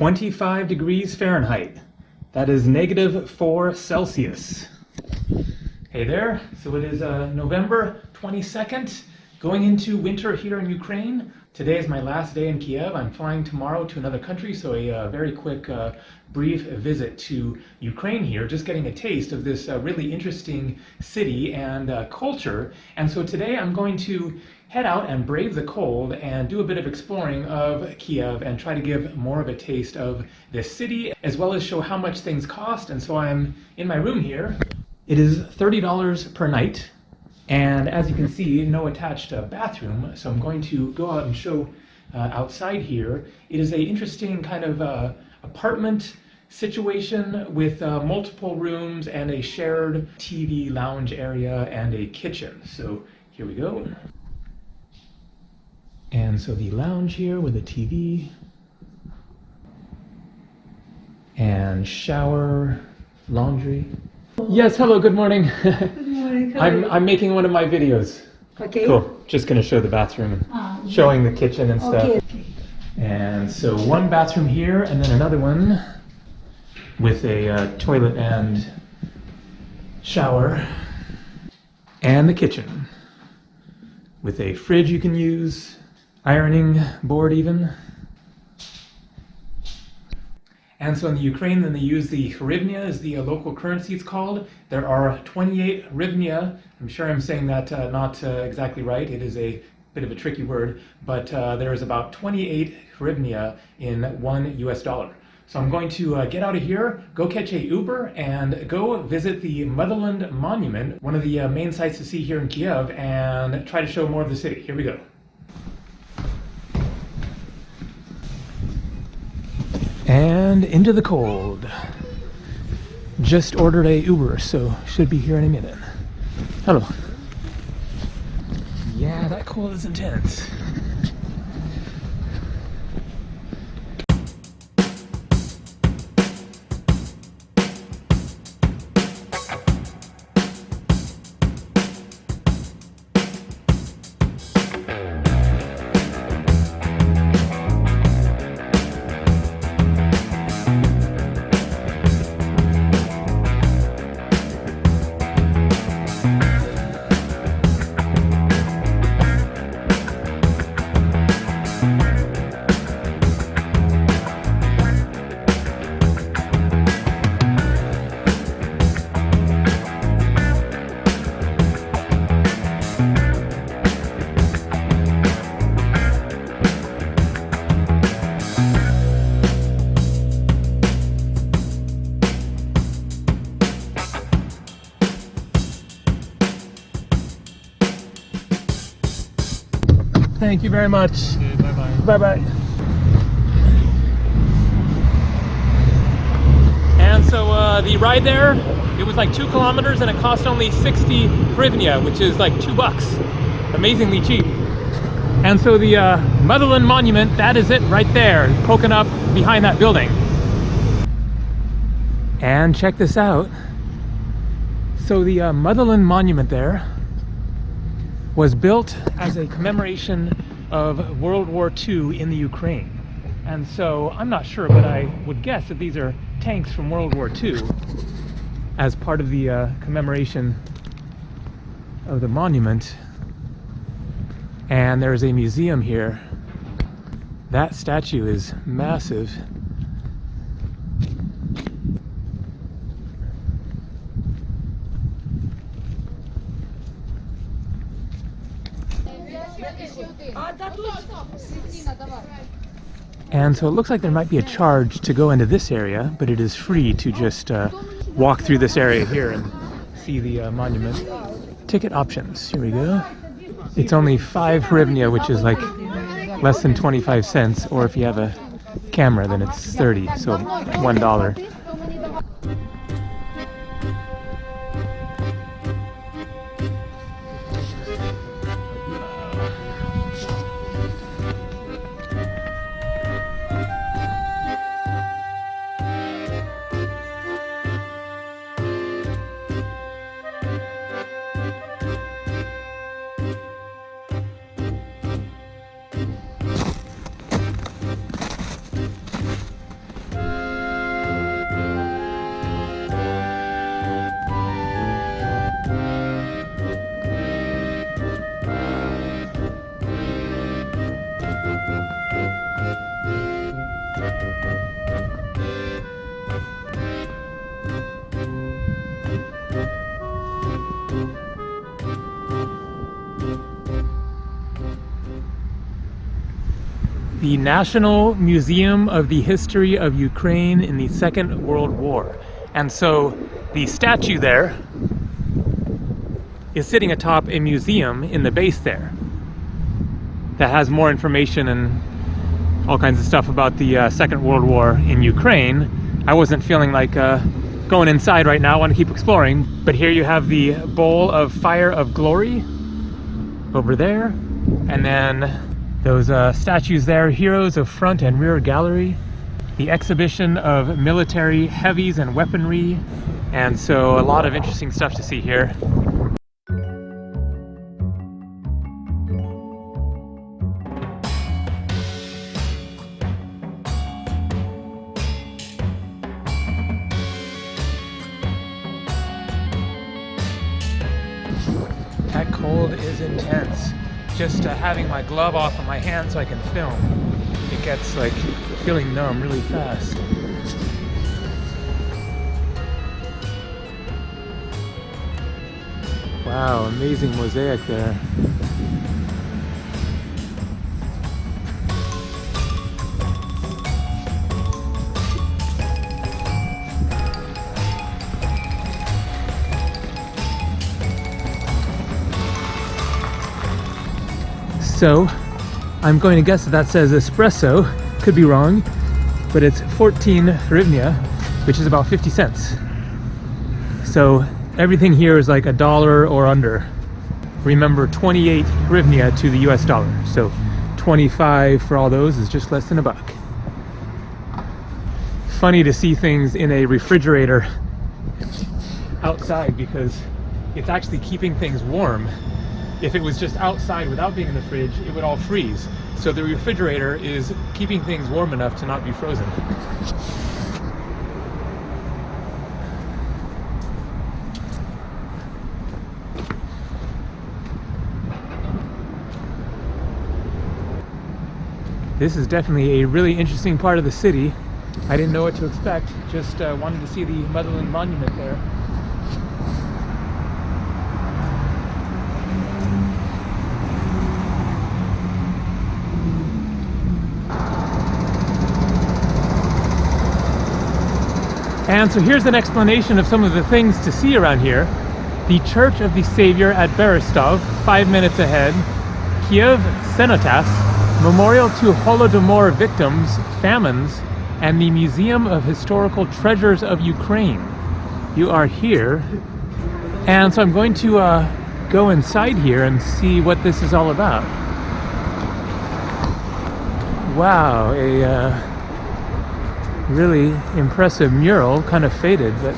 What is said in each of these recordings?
25 degrees Fahrenheit. That is -4 Celsius. Hey there, so it is November 22nd, going into winter here in Ukraine. Today is my last day in Kiev. I'm flying tomorrow to another country, so a very quick brief visit to Ukraine here, just getting a taste of this really interesting city and culture. And so today I'm going to head out and brave the cold and do a bit of exploring of Kiev and try to give more of a taste of this city, as well as show how much things cost. And so I'm in my room here. It is $30 per night. And as you can see, no attached bathroom, so I'm going to go out and show outside here. It is an interesting kind of apartment situation with multiple rooms and a shared TV lounge area and a kitchen. So here we go. And so the lounge here with a TV and shower, laundry. Yes, hello, good morning. Good morning. I'm making one of my videos. Okay. Cool. Just going to show the bathroom and showing the kitchen and stuff. Okay. And so one bathroom here and then another one with a toilet and shower. And the kitchen with a fridge you can use, ironing board even. And so in the Ukraine, then they use the hryvnia as the local currency, it's called. There are 28 hryvnia. I'm sure I'm saying that not exactly right. It is a bit of a tricky word, but there is about 28 hryvnia in $1 US. So I'm going to get out of here, go catch a Uber, and go visit the Motherland Monument, one of the main sites to see here in Kiev, and try to show more of the city. Here we go. And into the cold. Just ordered a Uber, so should be here in a minute. Hello. Yeah, that cold is intense. Thank you very much. Okay, bye-bye. Bye-bye. And so the ride there, it was like 2 kilometers and it cost only 60 hryvnia, which is like $2. Amazingly cheap. And so the Motherland Monument, that is it right there, poking up behind that building. And check this out. So the Motherland Monument there was built as a commemoration of World War II in the Ukraine. And so I'm not sure, but I would guess that these are tanks from World War II as part of the commemoration of the monument. And there is a museum here. That statue is massive. And so it looks like there might be a charge to go into this area, but it is free to just walk through this area here and see the monument. Ticket options, here we go. It's only 5 hryvnia, which is like less than 25 cents, or if you have a camera then it's 30, so $1. the National Museum of the History of Ukraine in the Second World War. And so the statue there is sitting atop a museum in the base there that has more information and all kinds of stuff about the Second World War in Ukraine. I wasn't feeling like going inside right now. I want to keep exploring. But here you have the Bowl of Fire of Glory over there. And then those statues there, heroes of front and rear gallery. The exhibition of military heavies and weaponry. And so a lot of interesting stuff to see here. That cold is intense. Just having my glove off on my hand so I can film, it gets like feeling numb really fast. Wow, amazing mosaic there. So, I'm going to guess that says espresso, could be wrong, but it's 14 hryvnia, which is about 50 cents. So everything here is like $1 or under. Remember, 28 hryvnia to the US dollar, so 25 for all those is just less than $1. Funny to see things in a refrigerator outside because it's actually keeping things warm. If it was just outside without being in the fridge, it would all freeze. So the refrigerator is keeping things warm enough to not be frozen. This is definitely a really interesting part of the city. I didn't know what to expect, just wanted to see the Motherland Monument there. And so here's an explanation of some of the things to see around here. The Church of the Savior at Berestov, 5 minutes ahead. Kiev Cenotaph, Memorial to Holodomor victims, famines, and the Museum of Historical Treasures of Ukraine. You are here. And so I'm going to go inside here and see what this is all about. Wow, a really impressive mural, kind of faded, but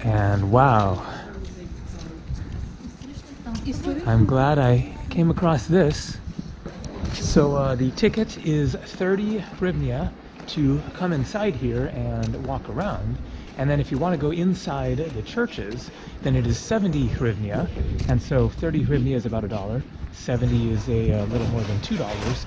and wow, I'm glad I came across this. So the ticket is 30 hryvnia to come inside here and walk around. And then if you want to go inside the churches, then it is 70 hryvnia. And so 30 hryvnia is about $1. 70 is a little more than $2.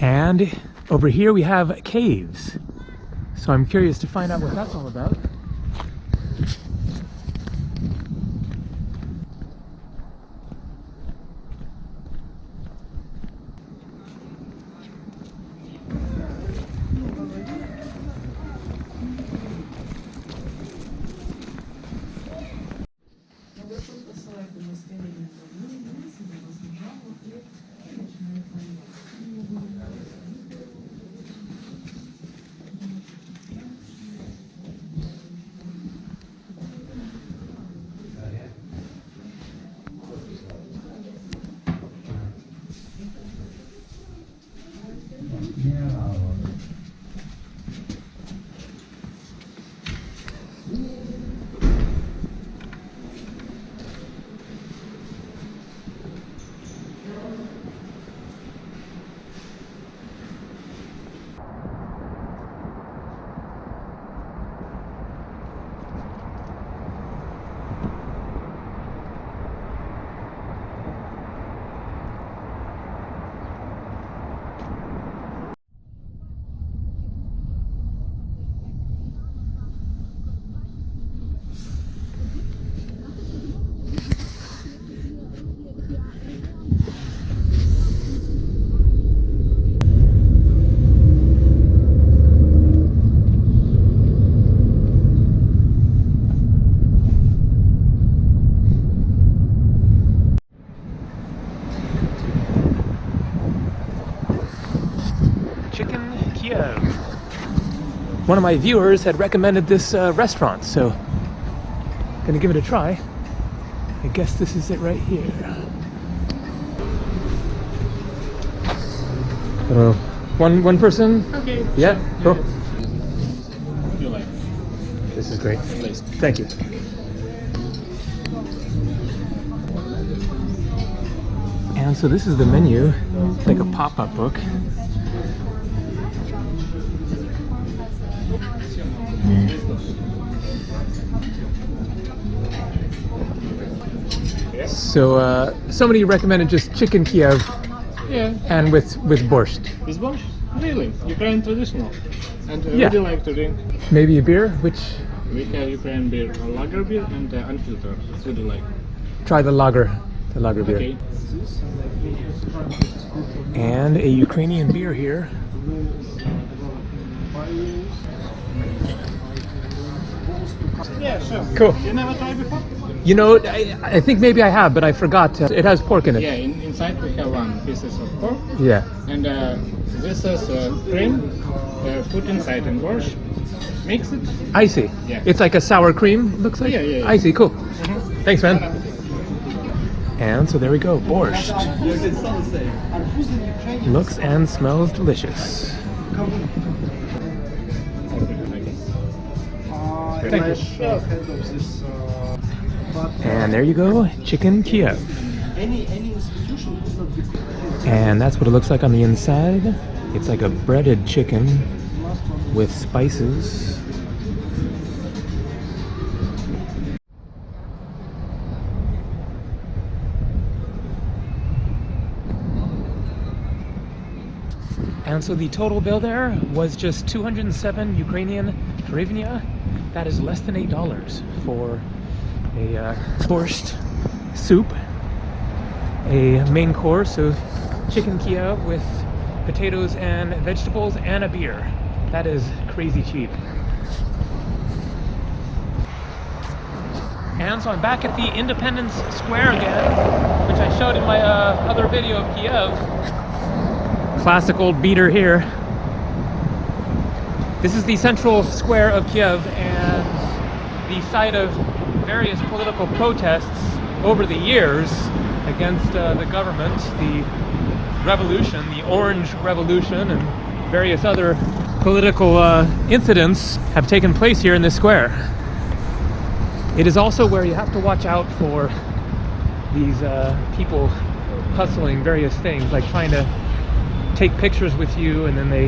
And over here we have caves. So I'm curious to find out what that's all about. Kiev. One of my viewers had recommended this restaurant, so I'm gonna give it a try. I guess this is it right here. I don't know. One person? Okay. Yeah? Cool. You like? This is great. Please. Thank you. And so this is the menu. It's like a pop-up book. So somebody recommended just chicken Kiev, Yeah. and with borscht. This one? Really? Ukrainian traditional. And Yeah. would you like to drink? Maybe a beer, which We have Ukrainian beer, lager beer and unfiltered. What would you like? try the lager beer. Okay. And a Ukrainian beer here. Yeah, sure. Cool. You never tried before? You know, I think maybe I have, but I forgot. It has pork in it. Yeah, inside we have one pieces of pork. Yeah. And this is cream put inside in borscht. Mix it. I see. Yeah. It's like a sour cream, looks like? Yeah. I see, cool. Mhm. Thanks, man. And so there we go, borscht. Looks and smells delicious. Thank you. And there you go, chicken Kiev. And that's what it looks like on the inside. It's like a breaded chicken with spices. And so the total bill there was just 207 Ukrainian hryvnia. That is less than $8 for a borscht soup, a main course of chicken Kiev with potatoes and vegetables and a beer. That is crazy cheap. And so I'm back at the Independence Square again, which I showed in my other video of Kiev. Classic old beater here. This is the central square of Kiev and the site of various political protests over the years against the government, the revolution, the Orange Revolution, and various other political incidents have taken place here in this square. It is also where you have to watch out for these people hustling various things, like trying to take pictures with you, and then they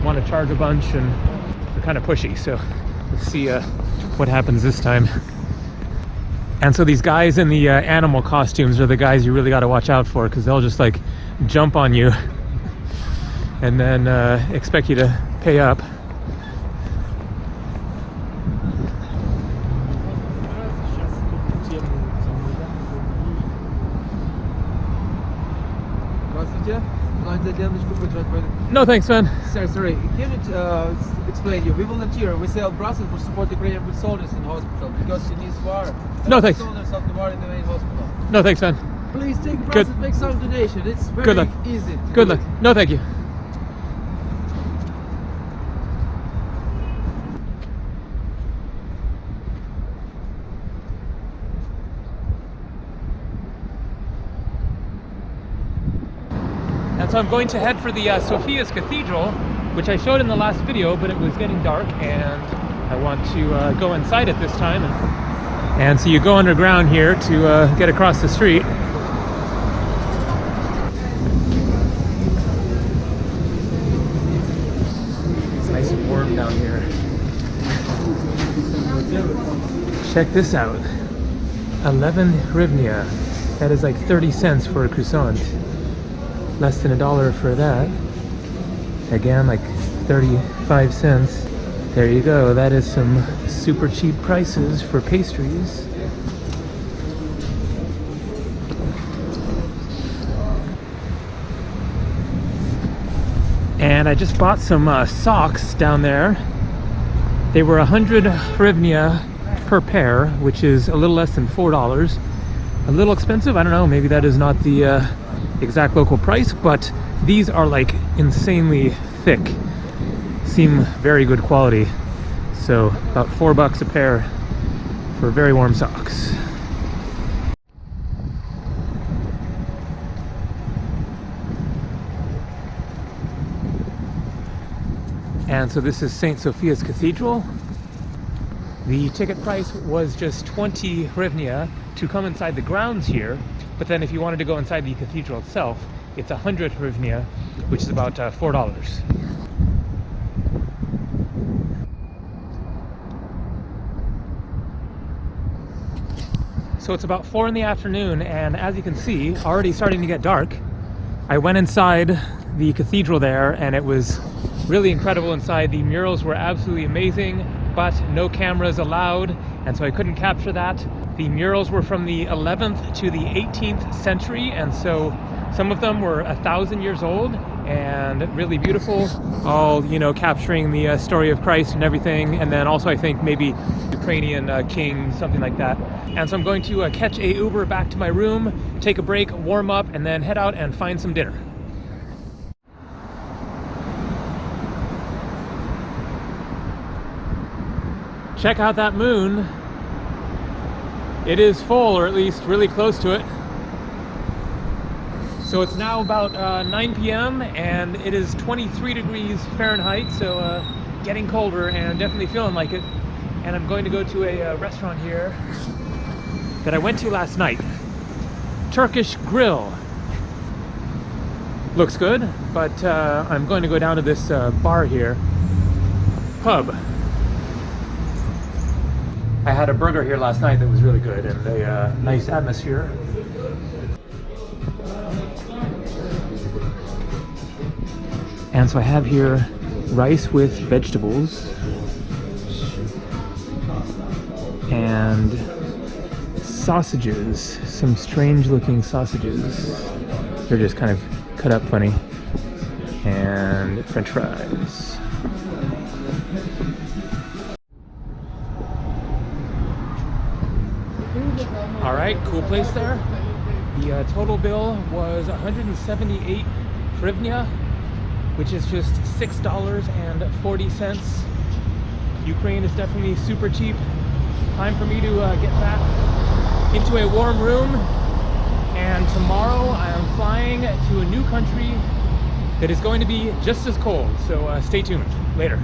want to charge a bunch, and they're kind of pushy. So let's see what happens this time. And so these guys in the animal costumes are the guys you really got to watch out for, because they'll just like jump on you and then expect you to pay up. No thanks, man. Sorry, can you explain you? We volunteer, we sell bracelets for support Ukrainian with soldiers in hospital because in this war, No thanks. soldiers of the war in the main hospital. No thanks, man. Please take Good. bracelets, make some donation. It's very Good luck. easy. Good luck. No thank you. And so I'm going to head for the Sophia's Cathedral, which I showed in the last video, but it was getting dark and I want to go inside it this time. And so you go underground here to get across the street. It's nice and warm down here. Check this out. 11 hryvnia. That is like 30 cents for a croissant. Less than $1 for that. Again, like 35 cents. There you go. That is some super cheap prices for pastries. And I just bought some socks down there. They were 100 hryvnia per pair, which is a little less than $4. A little expensive. I don't know. Maybe that is not the exact local price, but these are like insanely thick, seem very good quality, so about $4 a pair for very warm socks. And so this is St. Sophia's Cathedral. The ticket price was just 20 hryvnia to come inside the grounds here. But then if you wanted to go inside the cathedral itself, it's 100 hryvnia, which is about $4. So it's about 4 in the afternoon, and as you can see, already starting to get dark. I went inside the cathedral there, and it was really incredible inside. The murals were absolutely amazing, but no cameras allowed, and so I couldn't capture that. The murals were from the 11th to the 18th century, and so some of them were 1,000 years old and really beautiful, all, you know, capturing the story of Christ and everything, and then also I think maybe Ukrainian king, something like that. And so I'm going to catch a Uber back to my room, take a break, warm up, and then head out and find some dinner. Check out that moon. It is full, or at least really close to it. So it's now about 9 p.m. and it is 23 degrees Fahrenheit, so getting colder and definitely feeling like it. And I'm going to go to a restaurant here that I went to last night. Turkish Grill. Looks good, but I'm going to go down to this bar here. Pub. I had a burger here last night that was really good, and a nice atmosphere. And so I have here rice with vegetables and sausages, some strange looking sausages. They're just kind of cut up funny. And French fries. All right, cool place there. The total bill was 178 hryvnia, which is just $6.40. Ukraine is definitely super cheap. Time for me to get back into a warm room, and tomorrow I am flying to a new country that is going to be just as cold, so stay tuned. Later.